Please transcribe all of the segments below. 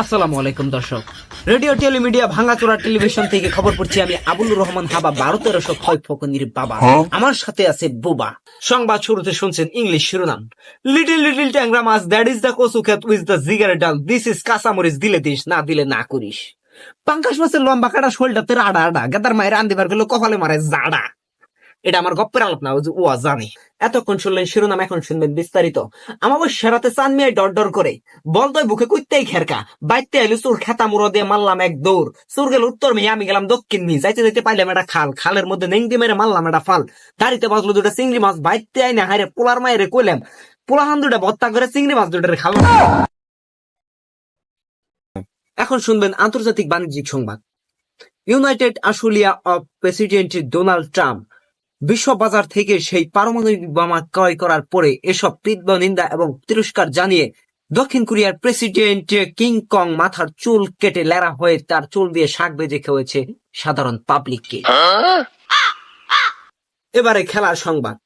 আসসালামু আলাইকুম দর্শক, রেডিও টেলিমিডিয়া ভাঙাচোরা টেলিভিশন থেকে খবর পড়ছি আমি আবুল রহমান হাবা 12-13 খয় ফকনির বাবা। আমার সাথে আছে বুবা। সংবাদ শুরুতে শুনছেন ইংলিশ শিরোনাম। লিটল লিটল ট্যাংরা মাছ, দ্যাট ইজ দ্য কচু খেত উইথ দ্য জিগার ডাল, দিস ইজ কাঁচামরিচ, দিলে দিস না দিলে না করিস। পাঙ্কাশ মাছের লম্বা কাটা শোলটাতে রাডা আডা, গেদার মায়ের আন্দিবার গেল কপালে মারে জাডা। এটা আমার গপ্পের আলাপ না, ও জানে। এতক্ষণ শুনলেন শিরোনাম, এখন শুনবেন বিস্তারিত। আমার সেরাতে চান মিয়ায় ডর ডর করে বলতোই বুকে কুইতেই খেরকা, বাইতে আইলো চুর খেতা মুড়ো দিয়ে মারলাম এক দৌড়। চুর গেল উত্তর মেয়ে, আমি গেলাম দক্ষিণ মেয়ে। যাইতে যাইতে পাইলাম একটা খাল, খালের মধ্যে নেংটি মেরে মারলাম একটা ফাল। দাড়িতে বাজলো দুটা চিংড়ি মাছ, বাইতে আইনা হাইরে পোলার মায়েরে কইলাম পোলাহান দুটা ভত্তা করে চিংড়ি মাছ দুটারে খালাম। এখন শুনবেন আন্তর্জাতিক বাণিজ্যিক সংবাদ। United Ashulia of president Donald Trump বিশ্ব বাজার থেকে সেই পারমাণবিক বোমা ক্রয় করার পরে এসব তীব্র নিন্দা এবং তিরস্কার জানিয়ে দক্ষিণ কোরিয়ার প্রেসিডেন্ট কিং কং মাথার চুল কেটে লেরা হয়ে তার চুল দিয়ে শাক ভেজে খেয়েছে সাধারণ পাবলিককে। এবারে খেলার সংবাদ।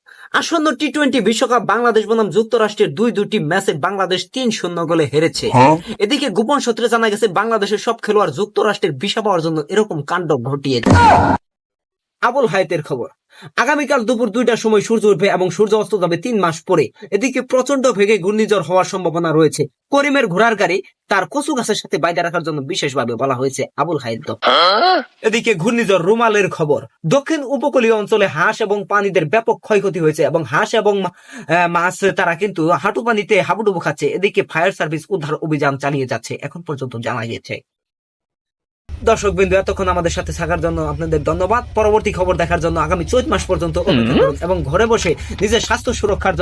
আসন্ন টি-20 বিশ্বকাপ বাংলাদেশ বনাম যুক্তরাষ্ট্রের দুটি ম্যাচে বাংলাদেশ 3-0 গোলে হেরেছে। এদিকে গোপন সূত্রে জানা গেছে বাংলাদেশের সব খেলোয়াড় যুক্তরাষ্ট্রের ভিসা পাওয়ার জন্য এরকম কাণ্ড ঘটিয়েছে। আবুল হায়াতের খবর। আগামীকাল দুপুর 2টার সময় সূর্য উঠবে এবং সূর্য অস্ত যাবে 3 মাস পরে। এদিকে প্রচন্ড বেগে ঘূর্ণিঝড় হওয়ার সম্ভাবনা রয়েছে। করিমের ঘোড়ার গাড়ি তার কচু গাছের সাথে বাইরে রাখার জন্য বিশেষভাবে বলা হয়েছে আবুল হায়াত। এদিকে ঘূর্ণিঝড় রুমালের খবর। দক্ষিণ উপকূলীয় অঞ্চলে হাঁস এবং প্রাণীদের ব্যাপক ক্ষয়ক্ষতি হয়েছে এবং হাঁস এবং মাছ তারা কিন্তু হাঁটু পানিতে হাবুডুবু খাচ্ছে। এদিকে ফায়ার সার্ভিস উদ্ধার অভিযান চালিয়ে যাচ্ছে, এখন পর্যন্ত জানা গেছে। দর্শক বিন্দু, এতক্ষণ আমাদের সাথে থাকার জন্য আপনাদের ধন্যবাদ। পরবর্তী খবর দেখার জন্য আগামী 4 মাস পর্যন্ত অপেক্ষা করুন এবং ঘরে বসে নিজের স্বাস্থ্য সুরক্ষার